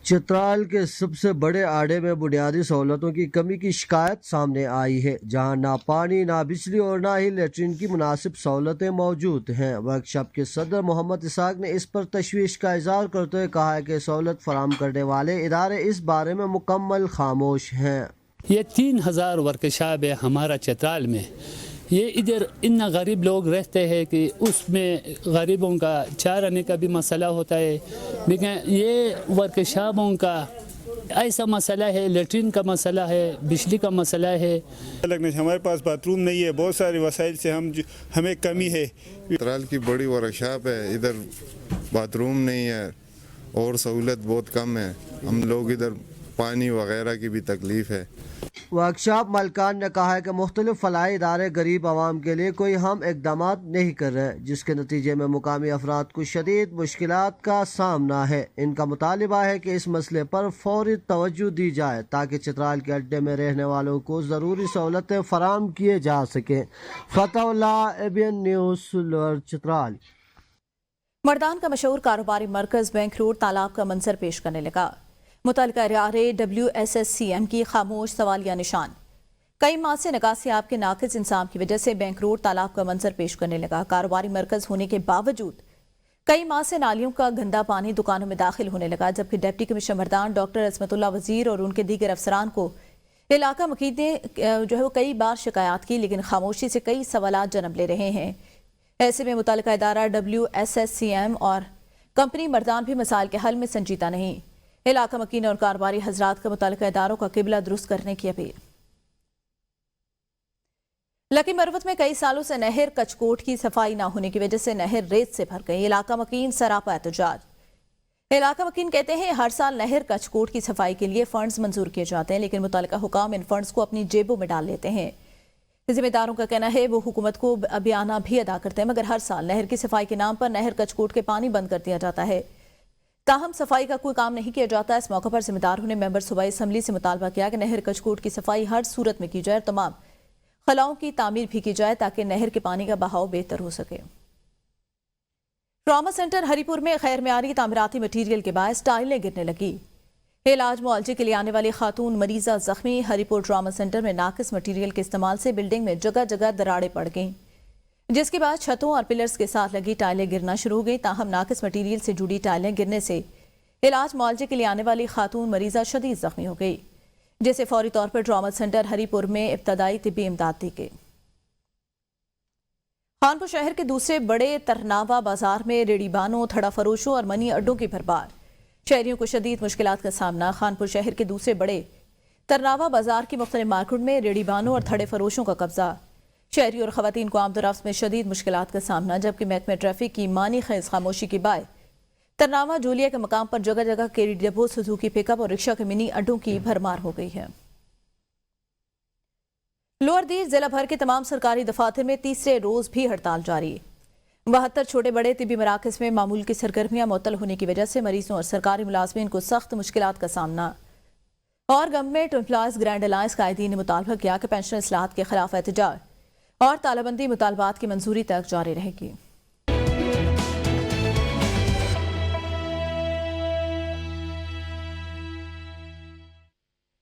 चित्राल के सबसे बड़े आड़े में बुनियादी सहूलतों की कमी की शिकायत सामने आई है, जहां ना पानी, ना बिजली और ना ही लेटरिन की मुनासिब सहूलतें मौजूद हैं। वर्कशॉप के सदर मोहम्मद इसाक ने इस पर तशवीश का इजहार करते हुए कहा है कि सहूलत फराहम करने वाले इदारे इस बारे में मुकम्मल खामोश हैं। ये 3,000 वर्कशॉप है हमारा चित्राल में। ये इधर इतना गरीब लोग रहते हैं कि उसमें गरीबों का चार आने का भी मसला होता है, लेकिन ये वर्कशॉपों का ऐसा मसला है, लेटरिन का मसला है, बिजली का मसला है। हमारे पास बाथरूम नहीं है, बहुत सारे वसाइल से हमें कमी है। चित्राल की बड़ी वर्कशॉप है, इधर बाथरूम नहीं है और सहूलत बहुत कम है, हम लोग इधर पानी वगैरह की भी तकलीफ है। वर्कशॉप मालिकान ने कहा है कि मुख्तलिफ फलाही इदारे गरीब आवाम के लिए कोई हम इकदाम नहीं कर रहे, जिसके नतीजे में मुकामी अफराद को शदीद मुश्किलात का सामना है। इनका मुतालिबा है कि इस मसले पर फौरी तवज्जो दी जाए ताकि चित्राल के अड्डे में रहने वालों को ज़रूरी सहूलतें फराम किए जा सकें। Fatehullah, ABN news, lower Chitral. Mardan का मशहूर कारोबारी मरकज़ बैंक रोड तालाब का मंजर पेश करने लगा। मुतल्लिका इदारे WSSCM की खामोश सवालिया निशान। कई माह से निकासियाब के नाकिस इंतजाम की वजह से बैंक रोड तालाब का मंजर पेश करने लगा। कारोबारी मरकज़ होने के बावजूद कई माह से नालियों का गंदा पानी दुकानों में दाखिल होने लगा, जबकि डिप्टी कमिश्नर मर्दान डॉक्टर असमतुल्लाह वजीर और उनके दीगर अफसरान को इलाका मकीन ने कई बार शिकायत की, लेकिन खामोशी से कई सवालात जन्म ले रहे हैं। ऐसे में मुतल्लिका इदारा WSSCM और कंपनी मर्दान भी मसाइल के हल में संजीदा नहीं। इलाका मकीन और कारोबारी हजरात का मुतल्लिका इदारों का किबला दुरुस्त करने की अपील। लकी मरवत में कई सालों से नहर कचकोट की सफाई न होने की वजह से नहर रेत से भर गई। इलाका मकीन सरापा एहतजाज। इलाका मकीन कहते हैं हर साल नहर कचकोट की सफाई के लिए फंड्स मंजूर किए जाते हैं, लेकिन मुतल्लिका हुकाम इन फंड्स को अपनी जेबों में डाल लेते हैं। जिम्मेदारों का कहना है वो हुकूमत को अबियाना भी अदा करते हैं, मगर हर साल नहर की सफाई के नाम पर नहर कचकोट के पानी बंद कर दिया जाता है। ताहम सफाई का कोई काम नहीं किया जाता। इस मौके पर जिम्मेदारों ने मेंबर सूबाई असम्बली से मुतालबा किया कि नहर कचकोट की सफाई हर सूरत में की जाए और तमाम खलाओं की तामीर भी की जाए ताकि नहर के पानी का बहाव बेहतर हो सके। ट्रॉमा सेंटर हरिपुर में गैर मेयारी तामीराती मटीरियल के बायस टाइलें गिरने लगी। इलाज मुआलजे के लिए आने वाली खातून मरीजा जख्मी। हरिपुर ट्रॉमा सेंटर में नाकिस मटीरियल के इस्तेमाल से बिल्डिंग में जगह जगह दरारें पड़ गईं, जिसके बाद छतों और पिलर्स के साथ लगी टाइलें गिरना शुरू हो गई। ताहम नाकिस मटीरियल से जुड़ी टाइलें गिरने से इलाज मुआलजे के लिए आने वाली खातून मरीजा शदीद जख्मी हो गई, जिसे फौरी तौर पर ट्रॉमा सेंटर हरिपुर में इब्तदाई तिब्बी इमदाद दी गई। खानपुर शहर के दूसरे बड़े तरनावा बाजार में रेड़ीबानों, थड़ा फरोशों और मनी अड्डों की भरमार। शहरियों को शदीद मुश्किलात का सामना। खानपुर शहर के दूसरे बड़े तरनावा बाजार की मुख्तलिफ मार्केट में रेड़ीबानों और थड़े फरोशों का कब्जा। शहरी और खवातीन को आमदोरफ्त में शदीद मुश्किलात का सामना, जबकि महकमे ट्रैफिक की मानी खेज खामोशी के बाद तरनावा जूलिया के मकाम पर जगह जगह केरी डिपो, सुजुकी पिकअप और रिक्शा के मिनी अड्डों की भरमार हो गई है। लोअर दीर जिला भर के तमाम सरकारी दफातर में तीसरे रोज भी हड़ताल जारी। 72 छोटे बड़े तिब्बी मराकज में मामूल की सरगर्मियां मुअत्तल होने की वजह से मरीजों और सरकारी मुलाजमीन को सख्त मुश्किलात का सामना। और गवर्नमेंट एम्प्लॉयज ग्रैंड अलायंस कायदीन ने मुतालबा किया कि पेंशन इस्लाहत के खिलाफ एहतजाज और तालाबंदी मुतालबात की मंजूरी तक जारी रहेगी।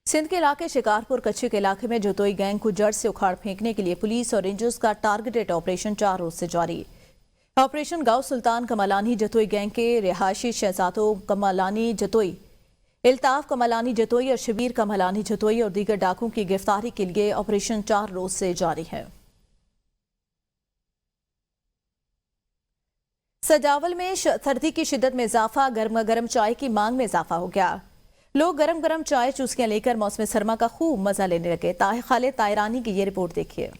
सिंध के इलाके शिकारपुर कच्चे के इलाके में जतोई गैंग को जड़ से उखाड़ फेंकने के लिए पुलिस और रेंजर्स का टारगेटेड ऑपरेशन 4 रोज से जारी। ऑपरेशन गांव सुल्तान कमालानी जतोई गैंग के रिहायशी शहजादों कमालानी जतोई, इल्ताफ कमालानी जतोई और शबीर कमालानी जतोई और दीगर डाकुओं की गिरफ्तारी के लिए ऑपरेशन 4 रोज से जारी है। सजावल में सर्दी की शिद्दत में इजाफा, गर्मा गर्म चाय की मांग में इजाफा हो गया। लोग गरम गरम चाय चुस्कियां लेकर मौसम सरमा का खूब मजा लेने लगे। खालिद तायरानी की ये रिपोर्ट देखिए।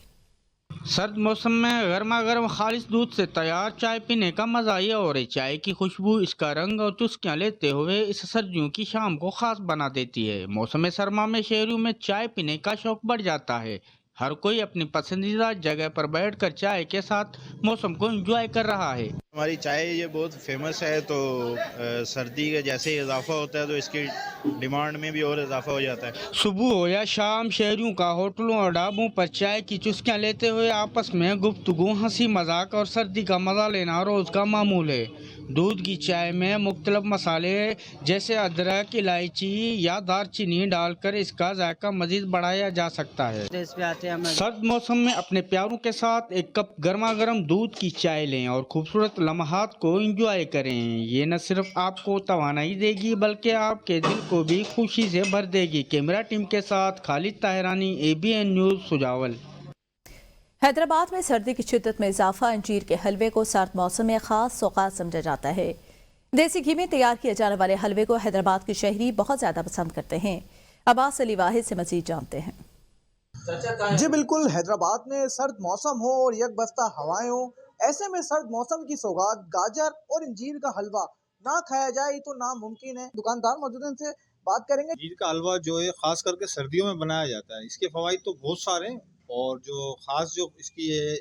सर्द मौसम में गर्मा गर्म खालिश दूध से तैयार चाय पीने का मजा ही और है। चाय की खुशबू, इसका रंग और चुस्कियां लेते हुए इस सर्दियों की शाम को खास बना देती है। मौसम सरमा में शहरों में चाय पीने का शौक बढ़ जाता है। हर कोई अपनी पसंदीदा जगह पर बैठकर चाय के साथ मौसम को एंजॉय कर रहा है। हमारी चाय ये बहुत फेमस है, तो सर्दी का जैसे ही इजाफा होता है तो इसकी डिमांड में भी और इजाफा हो जाता है। सुबह हो या शाम शहरियों का होटलों और ढाबों पर चाय की चुस्कियां लेते हुए आपस में गुफ्तगू, हंसी मजाक और सर्दी का मजा लेना रोज का मामूल है। दूध की चाय में मुख्तलिफ मसाले जैसे अदरक, इलायची या दालचीनी डालकर इसका जायका मजीद बढ़ाया जा सकता है। सर्द मौसम में अपने प्यारों के साथ एक कप गर्मा गर्म दूध की चाय लें और खूबसूरत लम्हात को एंजॉय करें। ये न सिर्फ आपको तवानाई देगी बल्कि आपके दिल को भी खुशी से भर देगी। कैमरा टीम के साथ खालिद ताहरानी, ABN न्यूज़, सुजावल। हैदराबाद में सर्दी की शिद्दत में इजाफा। अंजीर के हलवे को सर्द मौसम में खास सौगात समझा जाता है। देसी घी में तैयार किए जाने वाले हलवे को हैदराबाद के शहरी बहुत ज़्यादा पसंद करते हैं। अब्बास अली वाहिद से मज़ीद जानते हैं। जी बिल्कुल, हैदराबाद में सर्द मौसम हो और यकबस्ता हवाएं हो, ऐसे में सर्द मौसम की सौगात गाजर और इंजीर का हलवा ना खाया जाए तो नामुमकिन है। दुकानदार मौजूद हैं, इनसे बात करेंगे। इंजीर का हलवा जो है खास करके सर्दियों में बनाया जाता है। इसके फवाइद तो बहुत सारे हैं और जो खास जो इसकी है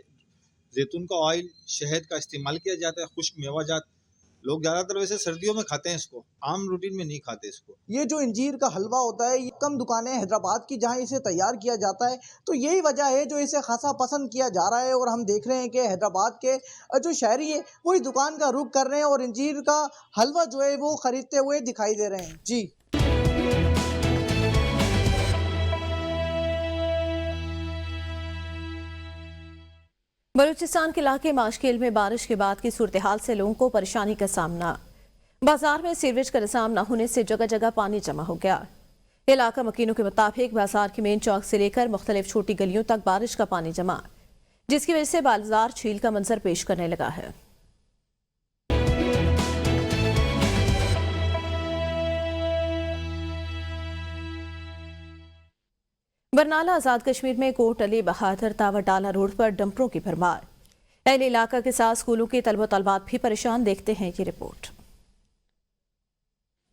जैतून का ऑयल, शहद का इस्तेमाल किया जाता है, खुश्क मेवाजात। लोग ज़्यादातर वैसे सर्दियों में खाते हैं इसको, आम रूटीन में नहीं खाते इसको। ये जो इंजीर का हलवा होता है, ये कम दुकानें हैदराबाद की जहां इसे तैयार किया जाता है, तो यही वजह है जो इसे खासा पसंद किया जा रहा है। और हम देख रहे हैं कि हैदराबाद के जो शहरी है वो इस दुकान का रुख कर रहे हैं और इंजीर का हलवा जो है वो खरीदते हुए दिखाई दे रहे हैं। जी बलूचिस्तान के इलाके माशकिल में बारिश के बाद की सूरत हाल से लोगों को परेशानी का सामना। बाजार में सीवरेज का निजाम न होने से जगह जगह पानी जमा हो गया। इलाका मकीनों के मुताबिक बाजार के मेन चौक से लेकर मुख्तलिफ छोटी गलियों तक बारिश का पानी जमा, जिसकी वजह से बाजार झील का मंजर पेश करने लगा है। बरनाला आजाद कश्मीर में कोट अली बहादुर तावटाला रोड पर डंपरों की भरमार। अहले इलाका के साथ स्कूलों के तलबो तलबात भी परेशान। देखते हैं ये रिपोर्ट।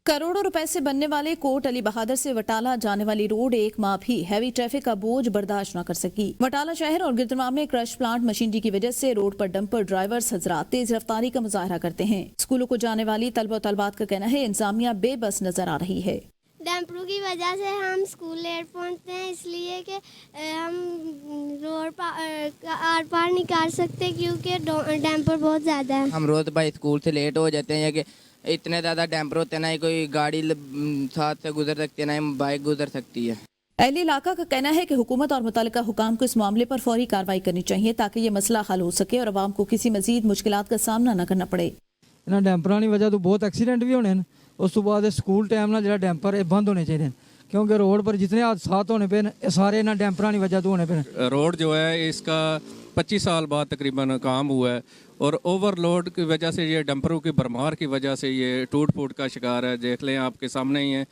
करोड़ों रुपए से बनने वाले कोट अली बहादुर से वटाला जाने वाली रोड एक माह भी हैवी ट्रैफिक का बोझ बर्दाश्त न कर सकी। वटाला शहर और गिरदमा में क्रश प्लांट मशीनरी की वजह से रोड पर डंपर ड्राइवर्स हजरात तेज रफ्तारी का मुजाहरा करते हैं। स्कूलों को जाने वाली तलबो तलबात का कहना है इंतजामिया बेबस नजर आ रही है। डंपरों की वजह से हम स्कूल लेट पहुंचते हैं, इसलिए कि हम रोड आर पार नहीं कर सकते क्योंकि डंपर बहुत ज़्यादा है। हम रोज भाई स्कूल से लेट हो जाते हैं कि इतने ज़्यादा डंपर होते हैं, ना ही कोई गाड़ी साथ से गुजर सकती है, ना ही बाइक गुजर सकती है। अहले इलाका का कहना है कि हुकूमत और मुतल्लिका हुकाम को इस मामले पर फौरी कार्रवाई करनी चाहिए ताकि ये मसला हल हो सके और आवाम को किसी मजीद मुश्किलात का सामना न करना पड़े। इन्होंने डैंपरां की वजह तो बहुत एक्सीडेंट भी होने, उस तो बाद स्कूल टाइम ना जो डैंपर बंद होने चाहिए क्योंकि रोड पर जितने हादसात होने पे सारे इन्होंने डैंपरां की वजह तो होने पे। रोड जो है इसका 25 साल बाद तकरीबन काम हुआ है और ओवरलोड की वजह से ये डंपरों की भरमार की वजह से ये टूट फूट का शिकार है। देख लें आपके सामने ही है।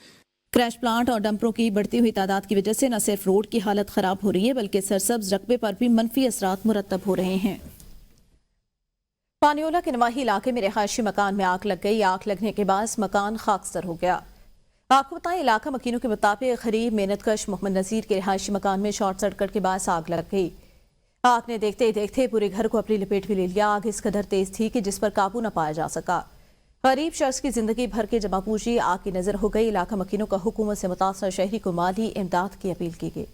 क्रैश प्लांट और डंपरों की बढ़ती हुई तादाद की वजह से न सिर्फ रोड की हालत खराब हो रही है बल्कि सरसब्ज रकबे पर भी मनफी असरात मुरतब हो रहे हैं। पानियोला के नवाही इलाके में रिहायशी मकान में आग लग गई। आग लगने के बाद मकान खाकसर हो गया। आपको बताएं, इलाका मकीनों के मुताबिक गरीब मेहनतकश मोहम्मद नजीर के रिहायशी मकान में शॉर्ट सर्किट के बाद आग लग गई। आग ने देखते ही देखते पूरे घर को अपनी लपेट में ले लिया। आग इस कदर तेज थी कि जिस पर काबू न पाया जा सका। गरीब शख्स की जिंदगी भर के जमा पूंजी आग की नजर हो गई। इलाका मकीनों का हुकूमत से मुतासर शहरी को माली इमदाद की अपील की गई।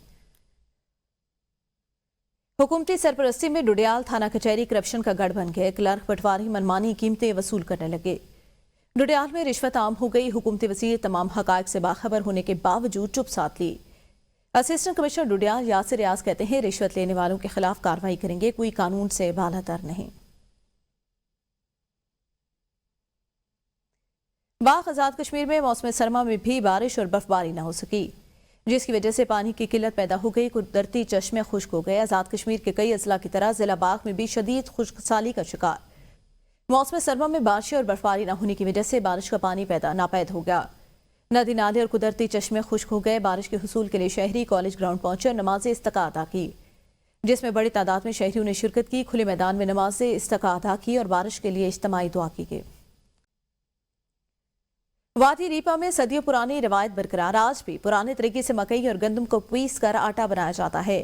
हुकूमती सरपरस्ती में डुडियाल थाना कचहरी करप्शन का गढ़ बन गए। क्लर्क पटवारी मनमानी कीमतें वसूल करने लगे। डुडियाल में रिश्वत आम हो गई। हुकूमती वजीर तमाम हकायक से बाखबर होने के बावजूद चुप साध ली। असिस्टेंट कमिश्नर डुडियाल यासिर रियाज कहते हैं रिश्वत लेने वालों के खिलाफ कार्रवाई करेंगे, कोई कानून से बालातर नहीं। बाग आजाद कश्मीर में मौसम सरमा में भी बारिश और बर्फबारी न हो सकी, जिसकी वजह से पानी की किल्लत पैदा हो गई। कुदरती चश्मे खुश्क हो गए। आजाद कश्मीर के कई अजला की तरह जिला बाग में भी शदीद खुश्क साली का शिकार। मौसम सरमा में बारिश और बर्फबारी न होने की वजह से बारिश का पानी नापैद हो गया। नदी नाले और कुदरती चश्मे खुश्क हो गए। बारिश के हुसूल के लिए शहरी कॉलेज ग्राउंड पहुंचे और नमाज इस्तका अदा की, जिसमें बड़ी तादाद में शहरियों ने शिरकत की। खुले मैदान में नमाज इस्तका अदा की और बारिश के लिए इज्तिमाई दुआ की गई। वादी रीपा में सदियों पुरानी रिवायत बरकरार। आज भी पुराने तरीके से मकई और गंदम को पीस कर आटा बनाया जाता है।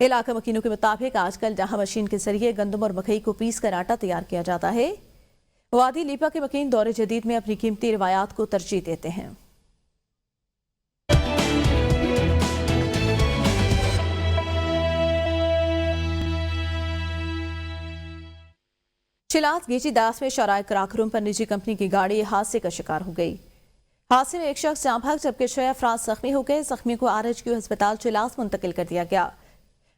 इलाका मकीनों के मुताबिक आजकल जहां मशीन के जरिए गंदम और मकई को पीस कर आटा तैयार किया जाता है, वादी लीपा के मकीन दौरे जदीद में अपनी कीमती रिवायात को तरजीह देते हैं। शिलात गेची दास में शराय कराकरूम पर निजी कंपनी की गाड़ी हादसे का शिकार हो गई। हादसे में एक शख्स जाँ भाग जबकि 6 अफराद जख्मी हो गए। जख्मी को RHQ अस्पताल चिलास मुंतकिल कर दिया गया।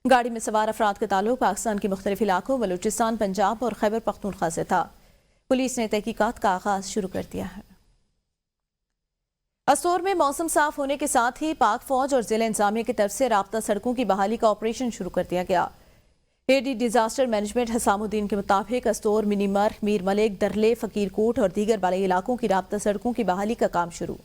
गाड़ी में सवार अफराद का ताल्लुक पाकिस्तान के मुख्तलिफ इलाकों बलूचिस्तान, पंजाब और खैबर पख्तूनख्वा से था। पुलिस ने तहकीकात का आगाज शुरू कर दिया है। असोर में मौसम साफ होने के साथ ही पाक फौज और जिला इंतजामिया की तरफ से राब्ता सड़कों की बहाली का ऑपरेशन शुरू कर दिया गया। एडी डिजास्टर मैनेजमेंट हसामुद्दीन के मुताबिक अस्तोर, मिनीमर, मीर मलिक, दरले, फकीरकोट और दीगर बड़े इलाकों की राब्ता सड़कों की बहाली का काम शुरू।